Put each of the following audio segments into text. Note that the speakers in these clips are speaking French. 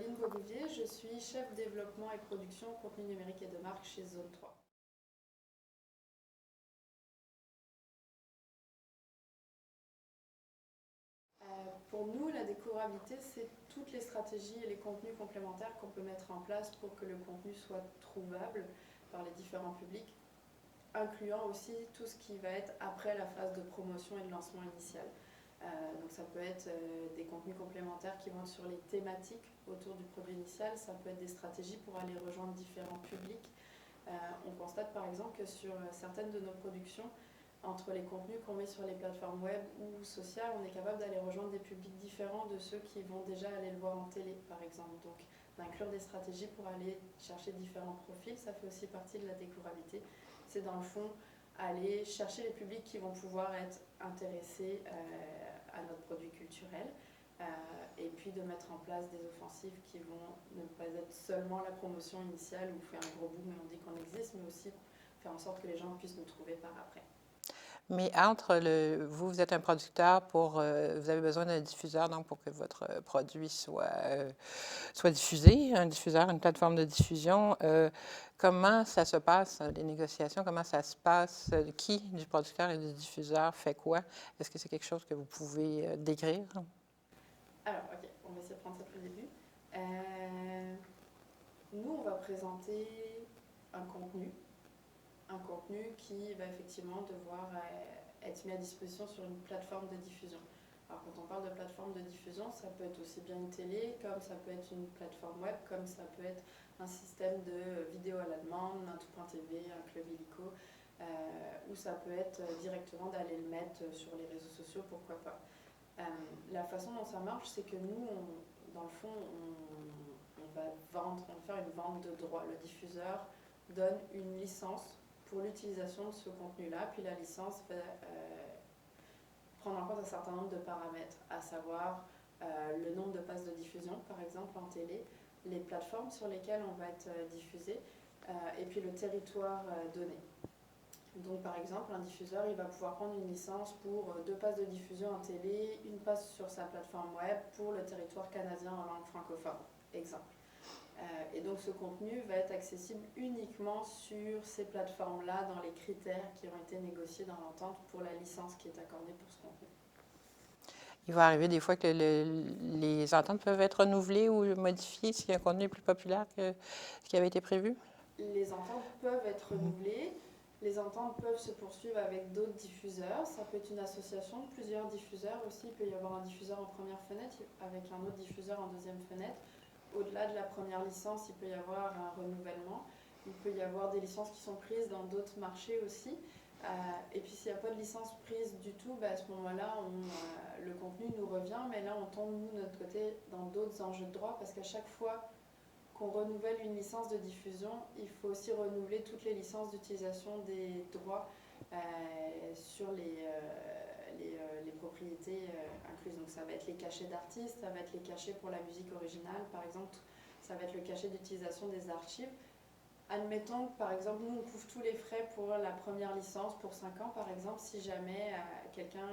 Pauline Bobouvier, je suis chef développement et production contenu numérique et de marque chez Zone 3. Pour nous, la découvrabilité, c'est toutes les stratégies et les contenus complémentaires qu'on peut mettre en place pour que le contenu soit trouvable par les différents publics, incluant aussi tout ce qui va être après la phase de promotion et de lancement initial. Donc ça peut être des contenus complémentaires qui vont être sur les thématiques autour du produit initial, ça peut être des stratégies pour aller rejoindre différents publics. On constate par exemple que sur certaines de nos productions, entre les contenus qu'on met sur les plateformes web ou sociales, on est capable d'aller rejoindre des publics différents de ceux qui vont déjà aller le voir en télé, par exemple. Donc, d'inclure des stratégies pour aller chercher différents profils, ça fait aussi partie de la découvrabilité. C'est dans le fond aller chercher les publics qui vont pouvoir être intéressés à notre produit culturel et puis de mettre en place des offensives qui vont ne pas être seulement la promotion initiale où on fait un gros boom et on dit qu'on existe, mais aussi faire en sorte que les gens puissent nous trouver par après. Mais vous êtes un producteur vous avez besoin d'un diffuseur donc pour que votre produit soit diffusé, un diffuseur, une plateforme de diffusion. Comment ça se passe, les négociations, comment ça se passe, qui du producteur et du diffuseur fait quoi? Est-ce que c'est quelque chose que vous pouvez décrire? Alors, ok, on va essayer de prendre ça depuis le début. Nous, on va présenter un contenu qui va effectivement devoir être mis à disposition sur une plateforme de diffusion. Alors quand on parle de plateforme de diffusion, ça peut être aussi bien une télé, comme ça peut être une plateforme web, comme ça peut être un système de vidéo à la demande, un tout.tv, un club illico, ou ça peut être directement d'aller le mettre sur les réseaux sociaux, pourquoi pas. La façon dont ça marche, c'est que nous, dans le fond, on va faire une vente de droits. Le diffuseur donne une licence pour l'utilisation de ce contenu-là, puis la licence va prendre en compte un certain nombre de paramètres, à savoir le nombre de passes de diffusion, par exemple en télé, les plateformes sur lesquelles on va être diffusé, et puis le territoire donné. Donc par exemple, un diffuseur, il va pouvoir prendre une licence pour 2 passes de diffusion en télé, une passe sur sa plateforme web pour le territoire canadien en langue francophone, exemple. Et donc ce contenu va être accessible uniquement sur ces plateformes-là dans les critères qui ont été négociés dans l'entente pour la licence qui est accordée pour ce contenu. Il va arriver des fois que les ententes peuvent être renouvelées ou modifiées si un contenu est plus populaire que ce qui avait été prévu? Les ententes peuvent être renouvelées. Les ententes peuvent se poursuivre avec d'autres diffuseurs. Ça peut être une association de plusieurs diffuseurs aussi. Il peut y avoir un diffuseur en première fenêtre avec un autre diffuseur en deuxième fenêtre. Au-delà de la première licence, il peut y avoir un renouvellement. Il peut y avoir des licences qui sont prises dans d'autres marchés aussi. Et puis s'il n'y a pas de licence prise du tout, à ce moment-là, le contenu nous revient. Mais là, on tombe, nous, de notre côté, dans d'autres enjeux de droit parce qu'à chaque fois qu'on renouvelle une licence de diffusion, il faut aussi renouveler toutes les licences d'utilisation des droits sur les propriétés incluses. Donc ça va être les cachets d'artistes, ça va être les cachets pour la musique originale, par exemple, ça va être le cachet d'utilisation des archives. Admettons que par exemple, nous on couvre tous les frais pour la première licence pour 5 ans, par exemple, si jamais quelqu'un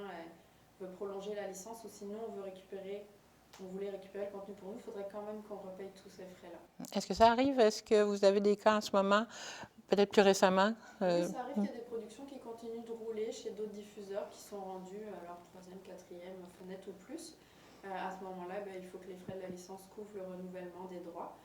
veut prolonger la licence ou sinon on voulait récupérer le contenu pour nous, il faudrait quand même qu'on repaye tous ces frais-là. Est-ce que ça arrive? Est-ce que vous avez des cas en ce moment, peut-être plus récemment? Oui, ça arrive qu'il y a des productions qui continuent de rouler chez d'autres diffuseurs qui sont rendus à leur 3e, 4e fenêtre ou plus. À ce moment-là, il faut que les frais de la licence couvrent le renouvellement des droits.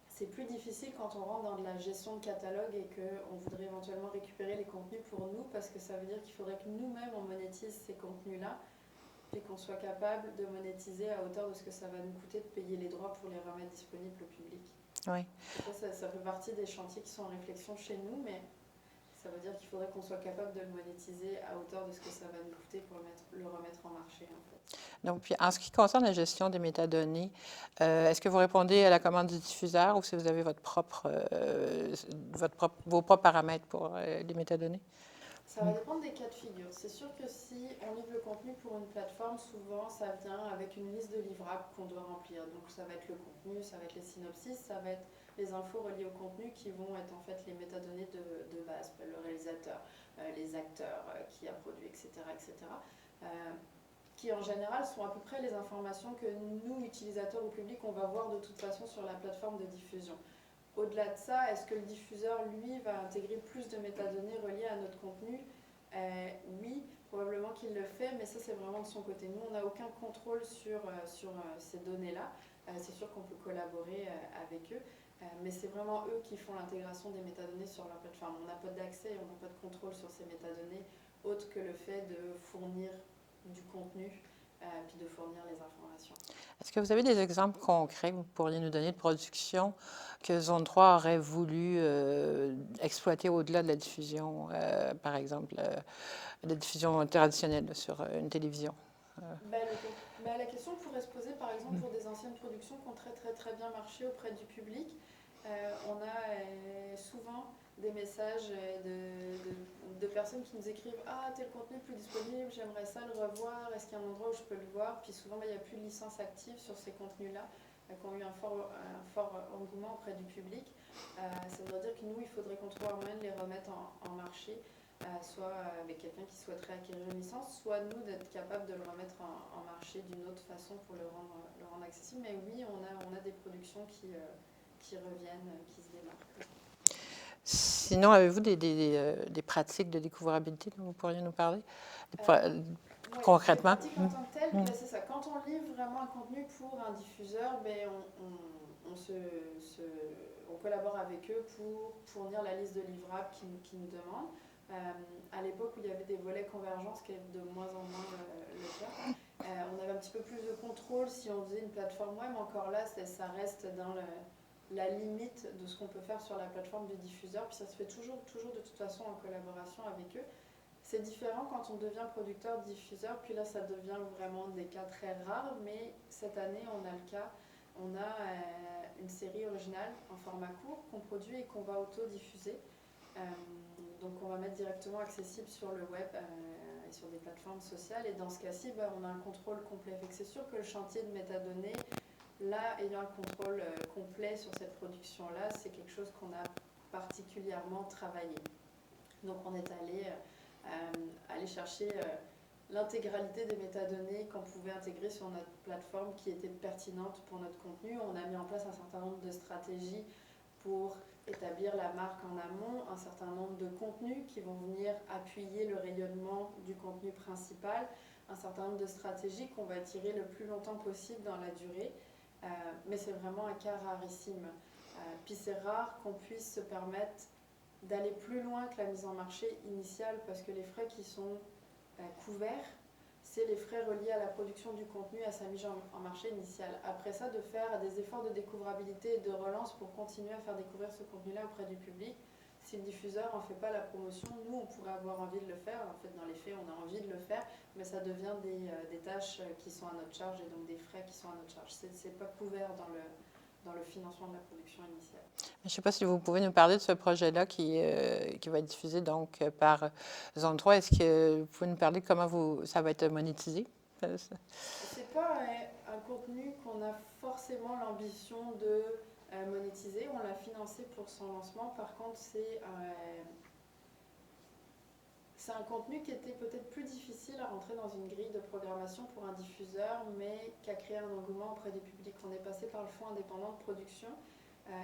C'est plus difficile quand on rentre dans de la gestion de catalogue et qu'on voudrait éventuellement récupérer les contenus pour nous parce que ça veut dire qu'il faudrait que nous-mêmes on monétise ces contenus-là et qu'on soit capable de monétiser à hauteur de ce que ça va nous coûter de payer les droits pour les remettre disponibles au public. Oui. Ça fait partie des chantiers qui sont en réflexion chez nous, mais ça veut dire qu'il faudrait qu'on soit capable de le monétiser à hauteur de ce que ça va nous coûter pour le remettre en marché, en fait. Donc, puis en ce qui concerne la gestion des métadonnées, est-ce que vous répondez à la commande du diffuseur ou si vous avez vos propres paramètres pour les métadonnées? Ça va dépendre des cas de figure. C'est sûr que si on livre le contenu pour une plateforme, souvent ça vient avec une liste de livrables qu'on doit remplir. Donc ça va être le contenu, ça va être les synopsis, ça va être les infos reliées au contenu qui vont être en fait les métadonnées de base, le réalisateur, les acteurs qui a produit, etc. etc. qui en général sont à peu près les informations que nous, utilisateurs ou publics, on va voir de toute façon sur la plateforme de diffusion. Au-delà de ça, est-ce que le diffuseur, lui, va intégrer plus de métadonnées reliées à notre contenu? Oui, probablement qu'il le fait, mais ça c'est vraiment de son côté. Nous, on n'a aucun contrôle sur ces données-là. C'est sûr qu'on peut collaborer avec eux, mais c'est vraiment eux qui font l'intégration des métadonnées sur leur plateforme. On n'a pas d'accès, on n'a pas de contrôle sur ces métadonnées, autre que le fait de fournir du contenu, puis de fournir les informations. Est-ce que vous avez des exemples concrets que vous pourriez nous donner de production que Zone 3 aurait voulu exploiter au-delà de la diffusion, par exemple, la diffusion traditionnelle sur une télévision? La question pourrait se poser par exemple pour des anciennes productions qui ont très bien marché auprès du public. On a souvent des messages de personnes qui nous écrivent « Ah, tel contenu n'est plus disponible, j'aimerais ça le revoir, est-ce qu'il y a un endroit où je peux le voir ?» Puis souvent, il n'y a plus de licence active sur ces contenus-là, qui ont eu un fort engouement auprès du public. Ça veut dire que nous, il faudrait qu'on trouve un moyen de les remettre en marché, soit avec quelqu'un qui souhaiterait acquérir une licence, soit nous d'être capable de le remettre en marché d'une autre façon pour le rendre accessible. Mais oui, on a des productions qui reviennent, qui se démarquent. Sinon, avez-vous des pratiques de découvrabilité dont vous pourriez nous parler concrètement? Les pratiques en tant que telles, c'est ça. Quand on livre vraiment un contenu pour un diffuseur, on collabore avec eux pour fournir la liste de livrables qu'ils nous demandent. À l'époque où il y avait des volets convergence, qui est de moins en moins le cas, on avait un petit peu plus de contrôle si on faisait une plateforme web. Encore là, ça reste dans la limite de ce qu'on peut faire sur la plateforme du diffuseur, puis ça se fait toujours de toute façon en collaboration avec eux. C'est différent quand on devient producteur-diffuseur, puis là ça devient vraiment des cas très rares, mais cette année on a le cas, on a une série originale en format court qu'on produit et qu'on va auto-diffuser. Donc on va mettre directement accessible sur le web et sur des plateformes sociales, et dans ce cas-ci, on a un contrôle complet. C'est sûr que le chantier de métadonnées, là, ayant un contrôle complet sur cette production-là, c'est quelque chose qu'on a particulièrement travaillé. Donc on est allé chercher l'intégralité des métadonnées qu'on pouvait intégrer sur notre plateforme qui étaient pertinentes pour notre contenu. On a mis en place un certain nombre de stratégies pour établir la marque en amont, un certain nombre de contenus qui vont venir appuyer le rayonnement du contenu principal, un certain nombre de stratégies qu'on va tirer le plus longtemps possible dans la durée. Mais c'est vraiment un cas rarissime. Puis c'est rare qu'on puisse se permettre d'aller plus loin que la mise en marché initiale, parce que les frais qui sont couverts, c'est les frais reliés à la production du contenu, à sa mise en marché initiale. Après ça, de faire des efforts de découvrabilité et de relance pour continuer à faire découvrir ce contenu-là auprès du public, si le diffuseur n'en fait pas la promotion, nous, on pourrait avoir envie de le faire. En fait, dans les faits, on a envie de le faire, mais ça devient des tâches qui sont à notre charge et donc des frais qui sont à notre charge. C'est pas couvert dans le financement de la production initiale. Je ne sais pas si vous pouvez nous parler de ce projet-là qui va être diffusé donc, par Zone 3. Est-ce que vous pouvez nous parler de comment ça va être monétisé? C'est pas un contenu qu'on a forcément l'ambition de monétiser. On l'a financé pour son lancement. Par contre, c'est un contenu qui était peut-être plus difficile à rentrer dans une grille de programmation pour un diffuseur, mais qui a créé un engouement auprès du public. On est passé par le fonds indépendant de production,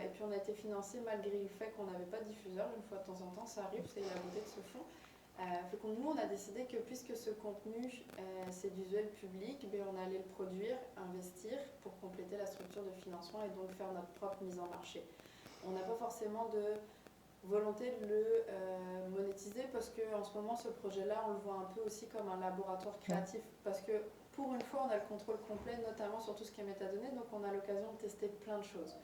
et puis on a été financé malgré le fait qu'on n'avait pas de diffuseur. Une fois de temps en temps, ça arrive, c'est la beauté de ce fonds. Nous, on a décidé que puisque ce contenu séduisait le public, on allait le produire, investir pour compléter la structure de financement et donc faire notre propre mise en marché. On n'a pas forcément de volonté de le monétiser, parce qu'en ce moment, ce projet-là, on le voit un peu aussi comme un laboratoire créatif, parce que pour une fois, on a le contrôle complet, notamment sur tout ce qui est métadonnées, donc on a l'occasion de tester plein de choses.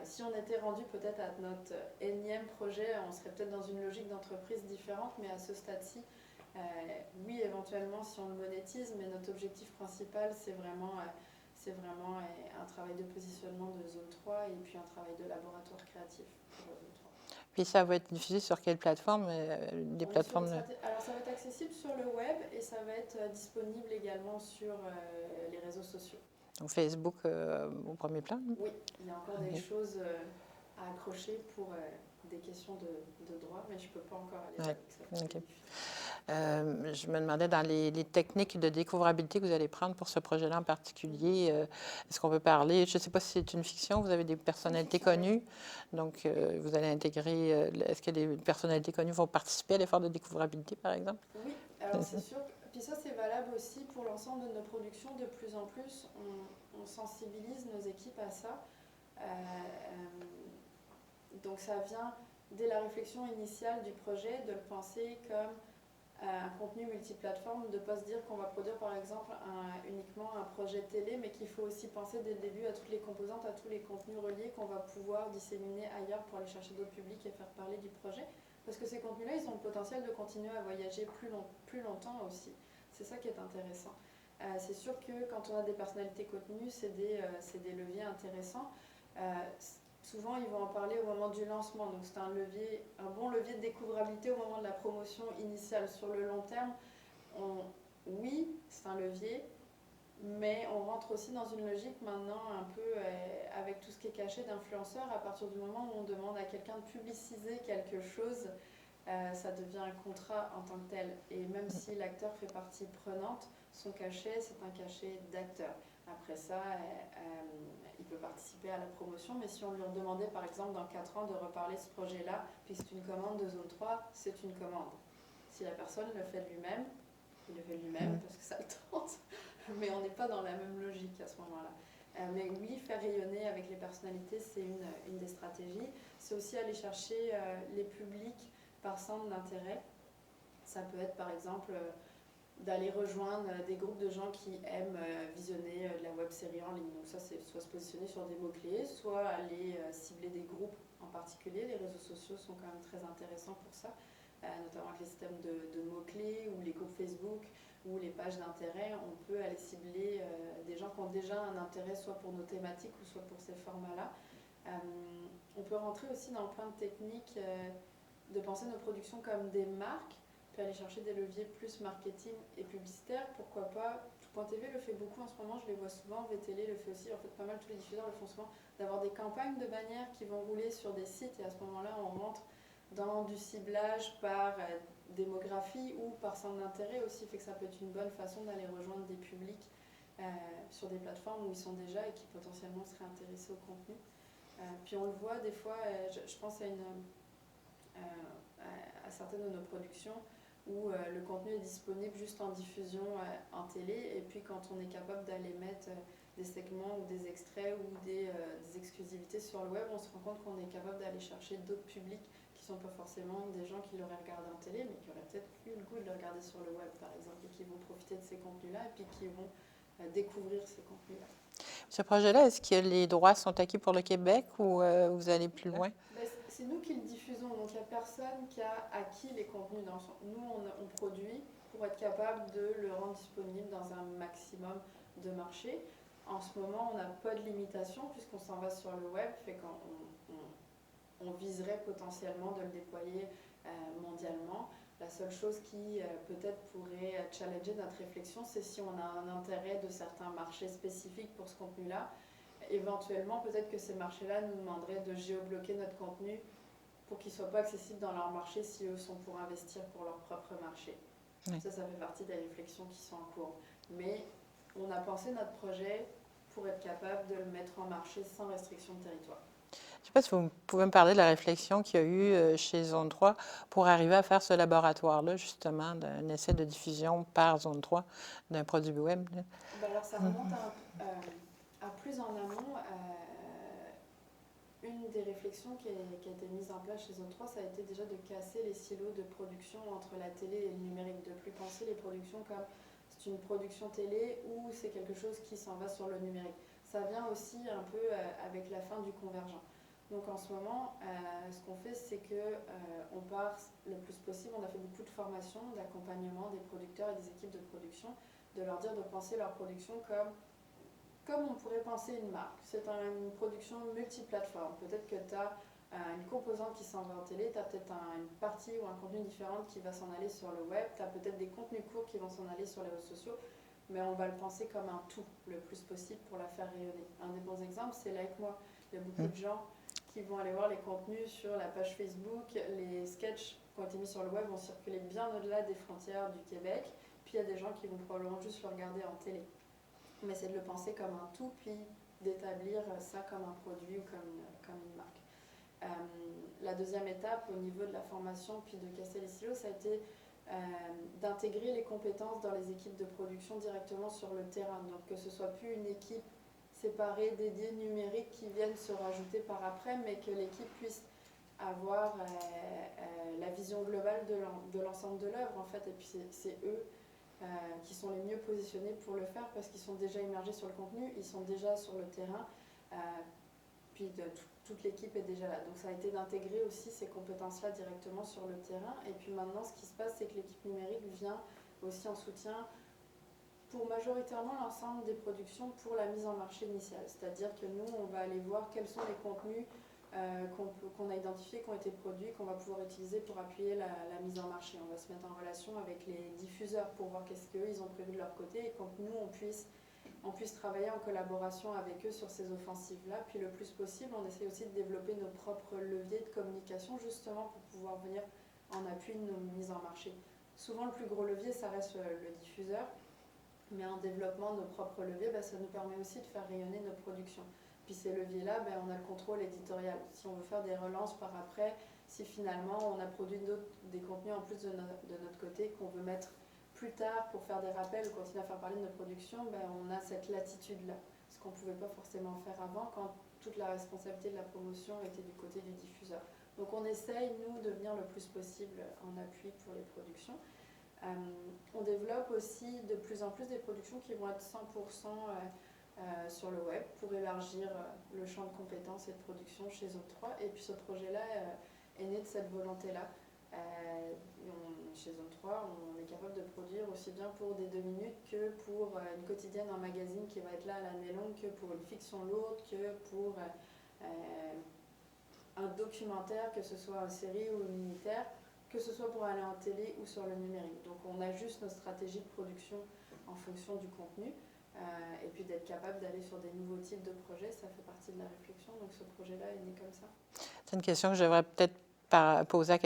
Si on était rendu peut-être à notre énième projet, on serait peut-être dans une logique d'entreprise différente, mais à ce stade-ci, oui, éventuellement, si on le monétise, mais notre objectif principal, c'est vraiment un travail de positionnement de Zone 3 et puis un travail de laboratoire créatif pour Zone 3. Puis ça va être diffusé sur quelle plateforme? Alors ça va être accessible sur le web et ça va être disponible également sur les réseaux sociaux. Donc Facebook au premier plan? Oui, il y a encore des choses à accrocher pour des questions de droit, mais je ne peux pas encore aller avec ça. Je me demandais dans les techniques de découvrabilité que vous allez prendre pour ce projet-là en particulier, est-ce qu'on peut parler, je ne sais pas si c'est une fiction, vous avez des personnalités connues, donc vous allez intégrer, est-ce que les personnalités connues vont participer à l'effort de découvrabilité, par exemple? Oui, alors c'est sûr. Puis ça, c'est valable aussi pour l'ensemble de nos productions. De plus en plus, on sensibilise nos équipes à ça. Donc ça vient dès la réflexion initiale du projet, de le penser comme un contenu multiplateforme, de ne pas se dire qu'on va produire par exemple uniquement un projet télé, mais qu'il faut aussi penser dès le début à toutes les composantes, à tous les contenus reliés qu'on va pouvoir disséminer ailleurs pour aller chercher d'autres publics et faire parler du projet. Parce que ces contenus-là, ils ont le potentiel de continuer à voyager plus longtemps aussi. C'est ça qui est intéressant. C'est sûr que quand on a des personnalités connues, c'est des leviers intéressants. Souvent, ils vont en parler au moment du lancement. Donc, c'est un bon levier de découvrabilité au moment de la promotion initiale. Sur le long terme, oui, c'est un levier, mais on rentre aussi dans une logique maintenant un peu avec tout ce qui est caché d'influenceurs. À partir du moment où on demande à quelqu'un de publiciser quelque chose, ça devient un contrat en tant que tel. Et même si l'acteur fait partie prenante, son cachet, c'est un cachet d'acteur. Après ça, il peut participer à la promotion, mais si on lui demandait par exemple dans 4 ans de reparler de ce projet-là, puis c'est une commande de zone 3, c'est une commande. Si la personne le fait de lui-même, il le fait de lui-même parce que ça le tente, mais on n'est pas dans la même logique à ce moment-là. Mais oui, faire rayonner avec les personnalités, c'est une des stratégies. C'est aussi aller chercher les publics par centre d'intérêt. Ça peut être par exemple d'aller rejoindre des groupes de gens qui aiment visionner de la web-série en ligne. Donc ça, c'est soit se positionner sur des mots-clés, soit aller cibler des groupes en particulier. Les réseaux sociaux sont quand même très intéressants pour ça, notamment avec les systèmes de mots-clés ou les groupes Facebook ou les pages d'intérêt. On peut aller cibler des gens qui ont déjà un intérêt soit pour nos thématiques ou soit pour ces formats-là. On peut rentrer aussi dans plein de techniques de penser nos productions comme des marques, puis aller chercher des leviers plus marketing et publicitaire, pourquoi pas. Tout.tv le fait beaucoup en ce moment, je les vois souvent, VTL le fait aussi, en fait pas mal tous les diffuseurs le font souvent, d'avoir des campagnes de bannières qui vont rouler sur des sites et à ce moment-là on rentre dans du ciblage par démographie ou par centre d'intérêt aussi, fait que ça peut être une bonne façon d'aller rejoindre des publics sur des plateformes où ils sont déjà et qui potentiellement seraient intéressés au contenu. Puis on le voit des fois, je pense à certaines de nos productions où le contenu est disponible juste en diffusion en télé, et puis quand on est capable d'aller mettre des segments ou des extraits ou des exclusivités sur le web, on se rend compte qu'on est capable d'aller chercher d'autres publics qui ne sont pas forcément des gens qui l'auraient regardé en télé, mais qui auraient peut-être eu le goût de le regarder sur le web par exemple, et qui vont profiter de ces contenus-là, et puis qui vont découvrir ces contenus-là. Ce projet-là, est-ce que les droits sont acquis pour le Québec ou vous allez plus loin? C'est nous qui le diffusons, donc il n'y a personne qui a acquis les contenus. Nous, on produit pour être capable de le rendre disponible dans un maximum de marchés. En ce moment, on n'a pas de limitation puisqu'on s'en va sur le web, fait qu'on viserait potentiellement de le déployer mondialement. La seule chose qui peut-être pourrait challenger notre réflexion, c'est si on a un intérêt de certains marchés spécifiques pour ce contenu-là. Éventuellement, peut-être que ces marchés-là nous demanderaient de géobloquer notre contenu pour qu'il ne soit pas accessible dans leur marché si eux sont pour investir pour leur propre marché. Oui. Ça fait partie des réflexions qui sont en cours. Mais on a pensé notre projet pour être capable de le mettre en marché sans restriction de territoire. Je ne sais pas si vous pouvez me parler de la réflexion qu'il y a eu chez Zone 3 pour arriver à faire ce laboratoire-là, justement, d'un essai de diffusion par Zone 3 d'un produit web. Alors, ça remonte à plus en amont. Une des réflexions qui a été mise en place chez Zone 3, ça a été déjà de casser les silos de production entre la télé et le numérique, de ne plus penser les productions comme c'est une production télé ou c'est quelque chose qui s'en va sur le numérique. Ça vient aussi un peu avec la fin du convergent. Donc en ce moment, ce qu'on fait, c'est qu'on part le plus possible. On a fait beaucoup de formations, d'accompagnement des producteurs et des équipes de production, de leur dire de penser leur production comme on pourrait penser une marque. C'est une production multiplateforme. Peut-être que tu as une composante qui s'en va en télé, tu as peut-être une partie ou un contenu différent qui va s'en aller sur le web, tu as peut-être des contenus courts qui vont s'en aller sur les réseaux sociaux, mais on va le penser comme un tout le plus possible pour la faire rayonner. Un des bons exemples, c'est Like Moi. Il y a beaucoup de gens qui vont aller voir les contenus sur la page Facebook, les sketchs qui ont été mis sur le web vont circuler bien au-delà des frontières du Québec. Puis il y a des gens qui vont probablement juste le regarder en télé. Mais c'est de le penser comme un tout, puis d'établir ça comme un produit ou comme une marque. La deuxième étape au niveau de la formation, puis de casser les silos, ça a été d'intégrer les compétences dans les équipes de production directement sur le terrain. Donc que ce soit plus une équipe séparée, dédiée, numérique qui viennent se rajouter par après, mais que l'équipe puisse avoir la vision globale de l'ensemble de l'œuvre en fait. Et puis c'est eux qui sont les mieux positionnés pour le faire parce qu'ils sont déjà immergés sur le contenu, ils sont déjà sur le terrain, puis toute l'équipe est déjà là. Donc ça a été d'intégrer aussi ces compétences-là directement sur le terrain. Et puis maintenant, ce qui se passe, c'est que l'équipe numérique vient aussi en soutien pour majoritairement l'ensemble des productions pour la mise en marché initiale. C'est-à-dire que nous, on va aller voir quels sont les contenus qu'on a identifiés, qui ont été produits, qu'on va pouvoir utiliser pour appuyer la mise en marché. On va se mettre en relation avec les diffuseurs pour voir qu'est-ce qu'eux, ils ont prévu de leur côté et que nous, on puisse travailler en collaboration avec eux sur ces offensives-là. Puis le plus possible, on essaie aussi de développer nos propres leviers de communication justement pour pouvoir venir en appui de nos mises en marché. Souvent, le plus gros levier, ça reste le diffuseur, mais en développant nos propres leviers, ça nous permet aussi de faire rayonner nos productions. Puis ces leviers-là, on a le contrôle éditorial. Si on veut faire des relances par après, si finalement on a produit des contenus en plus de notre côté qu'on veut mettre plus tard pour faire des rappels ou continuer à faire parler de nos productions, on a cette latitude-là. Ce qu'on ne pouvait pas forcément faire avant quand toute la responsabilité de la promotion était du côté du diffuseur. Donc on essaye, nous, de venir le plus possible en appui pour les productions. On développe aussi de plus en plus des productions qui vont être 100% sur le web pour élargir le champ de compétences et de production chez Zone 3. Et puis ce projet-là est né de cette volonté-là. Chez Zone 3, on est capable de produire aussi bien pour des 2 minutes que pour une quotidienne en magazine qui va être là à l'année longue, que pour une fiction lourde, que pour un documentaire, que ce soit une série ou une unitaire, que ce soit pour aller en télé ou sur le numérique. Donc on ajuste nos stratégies de production en fonction du contenu. Et puis d'être capable d'aller sur des nouveaux types de projets, ça fait partie de la réflexion. Donc ce projet-là est né comme ça. C'est une question que je devrais peut-être poser à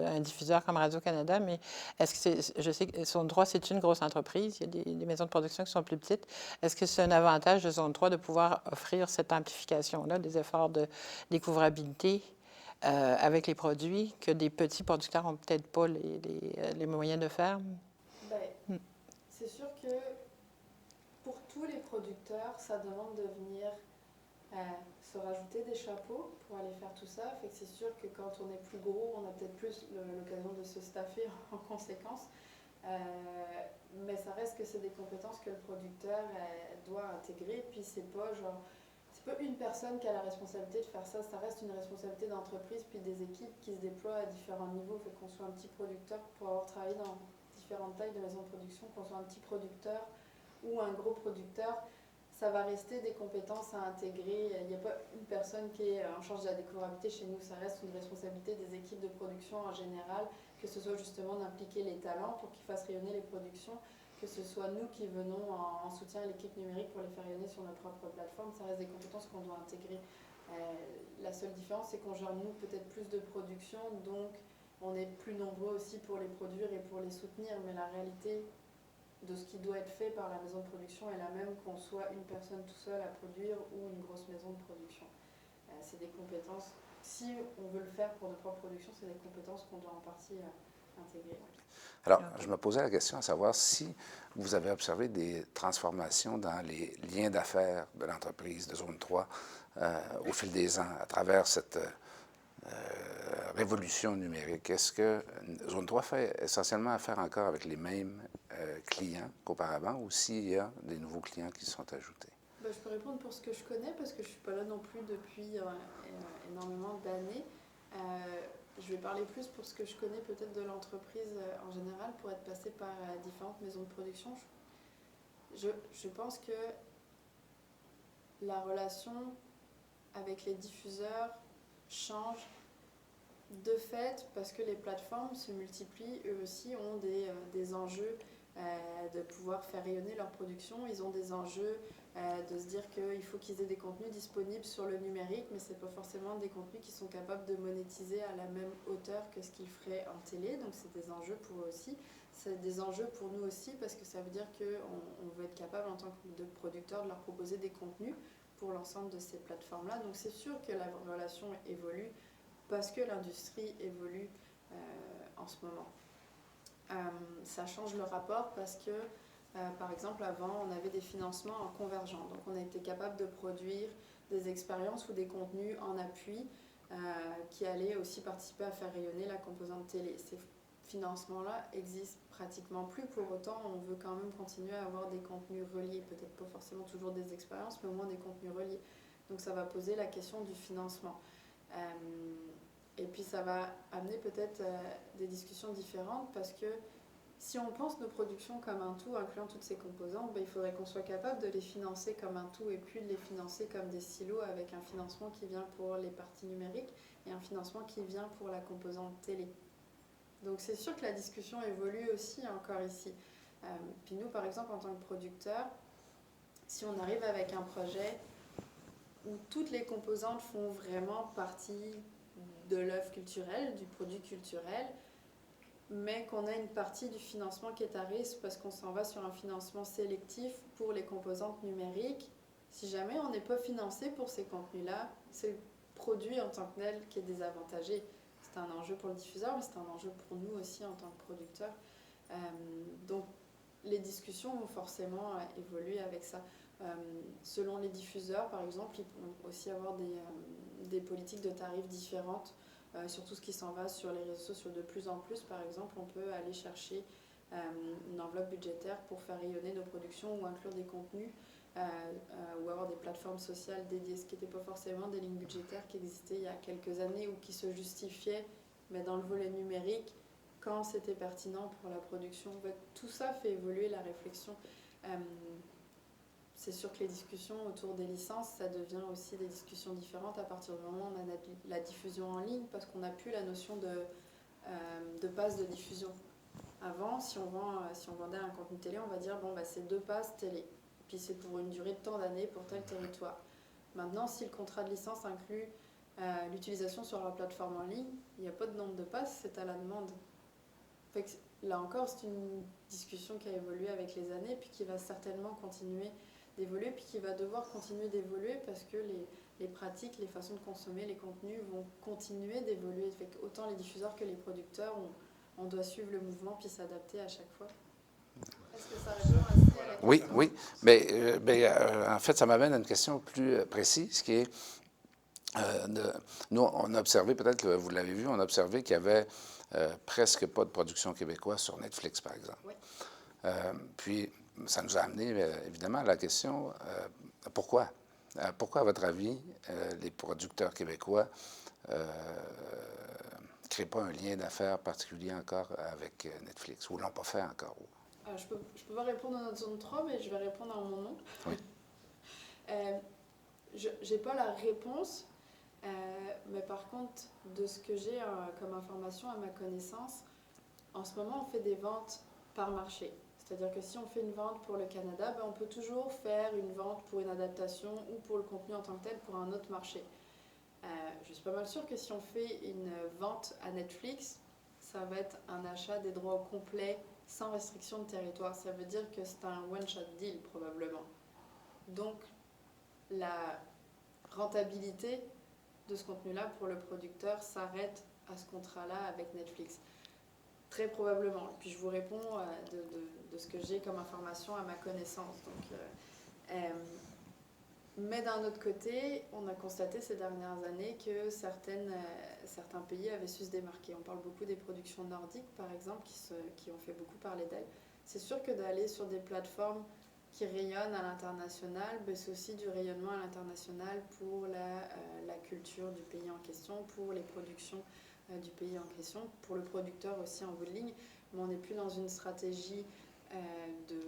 un diffuseur comme Radio-Canada, mais est-ce que je sais que Zone 3, c'est une grosse entreprise, il y a des maisons de production qui sont plus petites. Est-ce que c'est un avantage de Zone 3 de pouvoir offrir cette amplification-là, des efforts de découvrabilité avec les produits que des petits producteurs n'ont peut-être pas les moyens de faire? C'est sûr que pour tous les producteurs, ça demande de venir se rajouter des chapeaux pour aller faire tout ça. Fait que c'est sûr que quand on est plus gros, on a peut-être plus l'occasion de se staffer en conséquence. Mais ça reste que c'est des compétences que le producteur doit intégrer. Puis c'est pas une personne qui a la responsabilité de faire ça. Ça reste une responsabilité d'entreprise puis des équipes qui se déploient à différents niveaux. Fait qu'on soit un petit producteur pour avoir travaillé dans différentes tailles de maisons de production, qu'on soit un petit producteur ou un gros producteur, ça va rester des compétences à intégrer. Il n'y a pas une personne qui est en charge de la découvrabilité chez nous. Ça reste une responsabilité des équipes de production en général, que ce soit justement d'impliquer les talents pour qu'ils fassent rayonner les productions, que ce soit nous qui venons en soutien à l'équipe numérique pour les faire rayonner sur notre propre plateforme. Ça reste des compétences qu'on doit intégrer. La seule différence, c'est qu'on gère, nous, peut-être plus de production, donc on est plus nombreux aussi pour les produire et pour les soutenir, mais la réalité de ce qui doit être fait par la maison de production est la même qu'on soit une personne tout seul à produire ou une grosse maison de production. C'est des compétences, si on veut le faire pour notre propre production, c'est des compétences qu'on doit en partie intégrer. Alors, je me posais la question à savoir si vous avez observé des transformations dans les liens d'affaires de l'entreprise de Zone 3 au fil des ans, à travers cette révolution numérique. Est-ce que Zone 3 fait essentiellement affaire encore avec les mêmes clients qu'auparavant ou s'il y a des nouveaux clients qui se sont ajoutés? Je peux répondre pour ce que je connais parce que je ne suis pas là non plus depuis énormément d'années. Je vais parler plus pour ce que je connais peut-être de l'entreprise en général pour être passée par différentes maisons de production. Je pense que la relation avec les diffuseurs change de fait parce que les plateformes se multiplient, eux aussi ont des enjeux de pouvoir faire rayonner leur production. Ils ont des enjeux de se dire qu'il faut qu'ils aient des contenus disponibles sur le numérique, mais ce n'est pas forcément des contenus qui sont capables de monétiser à la même hauteur que ce qu'ils feraient en télé. Donc c'est des enjeux pour eux aussi. C'est des enjeux pour nous aussi parce que ça veut dire qu'on veut être capable en tant que producteur de leur proposer des contenus pour l'ensemble de ces plateformes-là. Donc c'est sûr que la relation évolue parce que l'industrie évolue en ce moment. Ça change le rapport parce que par exemple, avant, on avait des financements en convergent. Donc, on a été capable de produire des expériences ou des contenus en appui qui allaient aussi participer à faire rayonner la composante télé. Ces financements-là existent pratiquement plus. Pour autant, on veut quand même continuer à avoir des contenus reliés. Peut-être pas forcément toujours des expériences, mais au moins des contenus reliés. Donc, ça va poser la question du financement. Et puis, ça va amener peut-être des discussions différentes parce que si on pense nos productions comme un tout, incluant toutes ces composantes, il faudrait qu'on soit capable de les financer comme un tout et plus de les financer comme des silos avec un financement qui vient pour les parties numériques et un financement qui vient pour la composante télé. Donc c'est sûr que la discussion évolue aussi encore ici. Puis nous, par exemple, en tant que producteurs, si on arrive avec un projet où toutes les composantes font vraiment partie de l'œuvre culturelle, du produit culturel, mais qu'on a une partie du financement qui est à risque parce qu'on s'en va sur un financement sélectif pour les composantes numériques. Si jamais on n'est pas financé pour ces contenus-là, c'est le produit en tant que tel qui est désavantagé. C'est un enjeu pour le diffuseur, mais c'est un enjeu pour nous aussi en tant que producteurs. Donc les discussions vont forcément évoluer avec ça. Selon les diffuseurs, par exemple, ils vont aussi avoir des politiques de tarifs différentes. Sur tout ce qui s'en va sur les réseaux sociaux de plus en plus, par exemple, on peut aller chercher une enveloppe budgétaire pour faire rayonner nos productions ou inclure des contenus ou avoir des plateformes sociales dédiées, ce qui n'était pas forcément des lignes budgétaires qui existaient il y a quelques années ou qui se justifiaient, mais dans le volet numérique, quand c'était pertinent pour la production. Tout ça fait évoluer la réflexion. C'est sûr que les discussions autour des licences, ça devient aussi des discussions différentes à partir du moment où on a la diffusion en ligne, parce qu'on n'a plus la notion de passe de diffusion. Avant, si on vendait un contenu télé, on va dire c'est 2 passes télé, puis c'est pour une durée de temps d'années pour tel territoire. Maintenant, si le contrat de licence inclut l'utilisation sur la plateforme en ligne, il n'y a pas de nombre de passes, c'est à la demande. Fait que, là encore, c'est une discussion qui a évolué avec les années, puis qui va certainement continuer d'évoluer, puis qui va devoir continuer d'évoluer parce que les pratiques, les façons de consommer les contenus vont continuer d'évoluer. Fait que autant les diffuseurs que les producteurs, on doit suivre le mouvement puis s'adapter à chaque fois. Est-ce que ça répond assez à la question? Oui, oui. Mais en fait, ça m'amène à une question plus précise qui est, nous, on a observé, peut-être que vous l'avez vu, on a observé qu'il y avait presque pas de production québécoise sur Netflix, par exemple. Oui. Puis, ça nous a amené, évidemment, à la question, pourquoi? Pourquoi, à votre avis, les producteurs québécois ne créent pas un lien d'affaires particulier encore avec Netflix, ou ne l'ont pas fait encore? Je peux pas répondre dans notre zone 3, mais je vais répondre en mon nom. Oui. J'ai pas la réponse, mais par contre, de ce que j'ai comme information à ma connaissance, en ce moment, on fait des ventes par marché. C'est-à-dire que si on fait une vente pour le Canada, on peut toujours faire une vente pour une adaptation ou pour le contenu en tant que tel pour un autre marché. Je suis pas mal sûre que si on fait une vente à Netflix, ça va être un achat des droits au complet sans restriction de territoire. Ça veut dire que c'est un one-shot deal probablement. Donc la rentabilité de ce contenu-là pour le producteur s'arrête à ce contrat-là avec Netflix. Très probablement. Et puis je vous réponds de ce que j'ai comme information à ma connaissance. Donc, mais d'un autre côté, on a constaté ces dernières années que certains pays avaient su se démarquer. On parle beaucoup des productions nordiques, par exemple, qui ont fait beaucoup parler d'elles. C'est sûr que d'aller sur des plateformes qui rayonnent à l'international, c'est aussi du rayonnement à l'international pour la culture du pays en question, pour les productions du pays en question, pour le producteur aussi en bout de ligne. Mais on n'est plus dans une stratégie de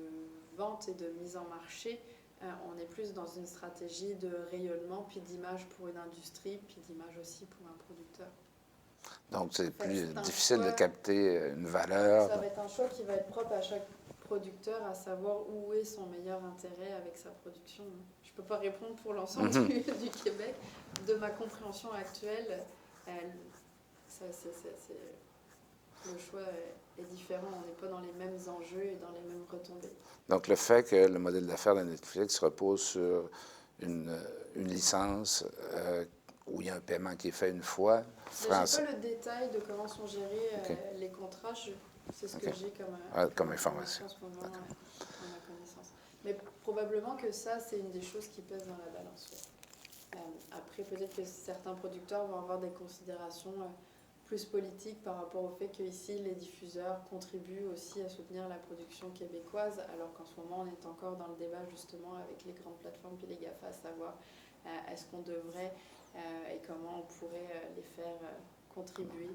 vente et de mise en marché. On est plus dans une stratégie de rayonnement, puis d'image pour une industrie, puis d'image aussi pour un producteur. Donc, c'est plus difficile de capter une valeur. Ça va être un choix qui va être propre à chaque producteur à savoir où est son meilleur intérêt avec sa production. Je ne peux pas répondre pour l'ensemble du Québec. De ma compréhension actuelle, le choix est différent. On n'est pas dans les mêmes enjeux et dans les mêmes retombées. Donc, le fait que le modèle d'affaires de Netflix repose sur une licence où il y a un paiement qui est fait une fois. Je n'ai pas le détail de comment sont gérés les contrats. C'est ce que j'ai comme information. En ce moment, à ma connaissance. Mais probablement que ça, c'est une des choses qui pèse dans la balance. Après, peut-être que certains producteurs vont avoir des considérations plus politiques par rapport au fait qu'ici, les diffuseurs contribuent aussi à soutenir la production québécoise, alors qu'en ce moment, on est encore dans le débat justement avec les grandes plateformes et les GAFA, à savoir est-ce qu'on devrait et comment on pourrait les faire contribuer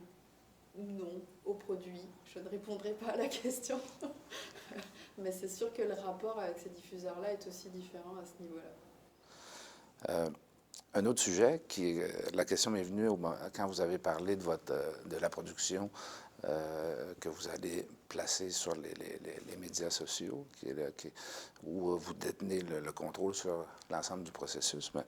ou non au produit. Je ne répondrai pas à la question, mais c'est sûr que le rapport avec ces diffuseurs-là est aussi différent à ce niveau-là. Un autre sujet, la question m'est venue quand vous avez parlé de la production que vous allez placer sur les médias sociaux, où vous détenez le contrôle sur l'ensemble du processus. Mais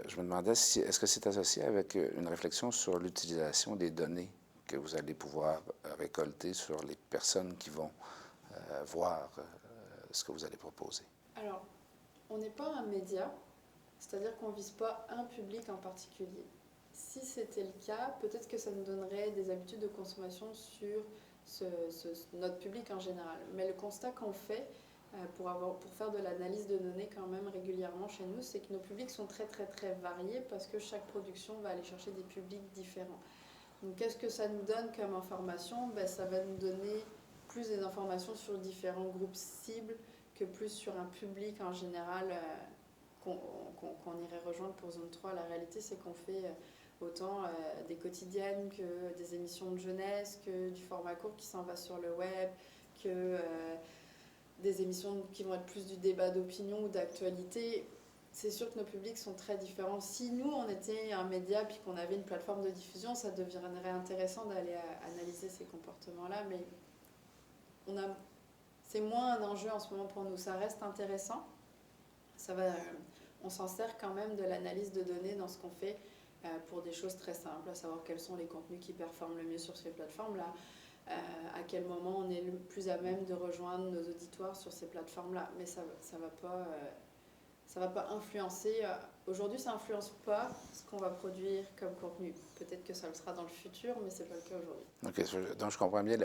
je me demandais est-ce que c'est associé avec une réflexion sur l'utilisation des données que vous allez pouvoir récolter sur les personnes qui vont voir ce que vous allez proposer? Alors, on n'est pas un média, c'est-à-dire qu'on ne vise pas un public en particulier. Si c'était le cas, peut-être que ça nous donnerait des habitudes de consommation sur notre public en général. Mais le constat qu'on fait pour faire de l'analyse de données quand même régulièrement chez nous, c'est que nos publics sont très très très variés parce que chaque production va aller chercher des publics différents. Donc qu'est-ce que ça nous donne comme information? Ça va nous donner plus des informations sur différents groupes cibles que plus sur un public en général qu'on irait rejoindre pour Zone 3. La réalité, c'est qu'on fait autant des quotidiennes que des émissions de jeunesse, que du format court qui s'en va sur le web, que des émissions qui vont être plus du débat d'opinion ou d'actualité. C'est sûr que nos publics sont très différents. Si nous, on était un média puis qu'on avait une plateforme de diffusion, ça deviendrait intéressant d'aller analyser ces comportements-là, mais c'est moins un enjeu en ce moment pour nous. Ça reste intéressant. On s'en sert quand même de l'analyse de données dans ce qu'on fait pour des choses très simples, à savoir quels sont les contenus qui performent le mieux sur ces plateformes-là, à quel moment on est le plus à même de rejoindre nos auditoires sur ces plateformes-là. Mais ça va pas influencer. Aujourd'hui, ça influence pas ce qu'on va produire comme contenu. Peut-être que ça le sera dans le futur, mais c'est pas le cas aujourd'hui. OK, donc je comprends bien.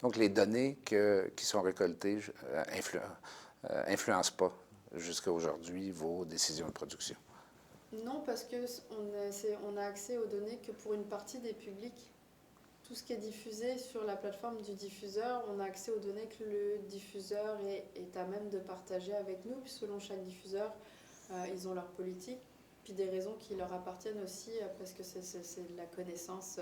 Donc les données qui sont récoltées influencent pas jusqu'à aujourd'hui vos décisions de production? Non, parce qu'on a accès aux données que pour une partie des publics. Tout ce qui est diffusé sur la plateforme du diffuseur, on a accès aux données que le diffuseur est à même de partager avec nous. Puis selon chaque diffuseur, ils ont leur politique, puis des raisons qui leur appartiennent aussi, parce que c'est de la connaissance.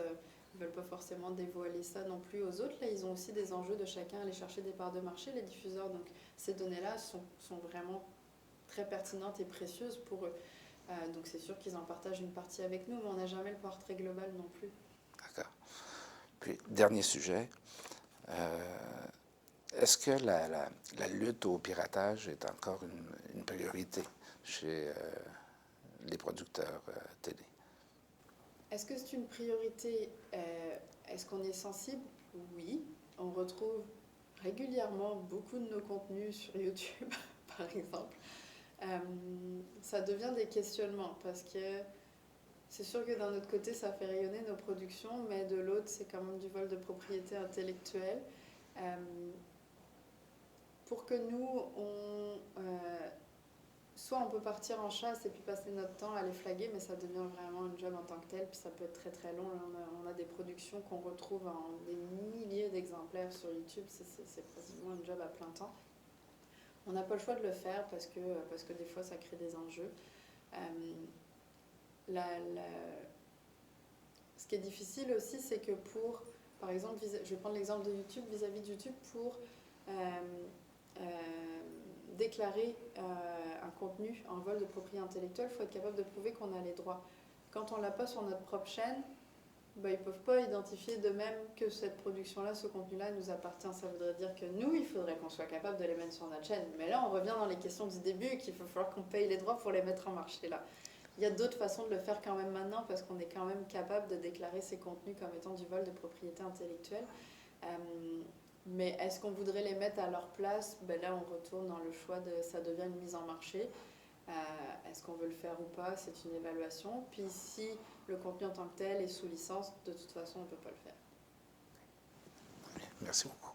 Ils ne veulent pas forcément dévoiler ça non plus aux autres. Là, ils ont aussi des enjeux de chacun aller chercher des parts de marché, les diffuseurs. Donc ces données-là sont vraiment très pertinentes et précieuses pour eux. Donc c'est sûr qu'ils en partagent une partie avec nous, mais on n'a jamais le portrait global non plus. D'accord. Puis, dernier sujet, est-ce que la lutte au piratage est encore une priorité chez les producteurs télé? Est-ce que c'est une priorité? Est-ce qu'on est sensible? Oui. On retrouve régulièrement beaucoup de nos contenus sur YouTube, par exemple. Ça devient des questionnements parce que c'est sûr que d'un autre côté, ça fait rayonner nos productions, mais de l'autre, c'est quand même du vol de propriété intellectuelle. Pour que nous, soit on peut partir en chasse et puis passer notre temps à les flaguer, mais ça devient vraiment un job en tant que tel, puis ça peut être très très long. Là, on a des productions qu'on retrouve en des milliers d'exemplaires sur YouTube, c'est quasiment un job à plein temps. On n'a pas le choix de le faire parce que des fois, ça crée des enjeux. Ce qui est difficile aussi, c'est que par exemple, je vais prendre l'exemple de YouTube, vis-à-vis de YouTube, pour déclarer un contenu en vol de propriété intellectuelle, il faut être capable de prouver qu'on a les droits. Quand on ne l'a pas sur notre propre chaîne, Bah, ils ne peuvent pas identifier d'eux-mêmes que cette production-là, ce contenu-là nous appartient. Ça voudrait dire que nous, il faudrait qu'on soit capable de les mettre sur notre chaîne. Mais là, on revient dans les questions du début, qu'il va falloir qu'on paye les droits pour les mettre en marché là. Il y a d'autres façons de le faire quand même maintenant, parce qu'on est quand même capable de déclarer ces contenus comme étant du vol de propriété intellectuelle. Mais est-ce qu'on voudrait les mettre à leur place? Ben là, on retourne dans le choix de ça devient une mise en marché. Est-ce qu'on veut le faire ou pas? C'est une évaluation. Puis si le contenu en tant que tel est sous licence, de toute façon, on ne peut pas le faire. Merci beaucoup.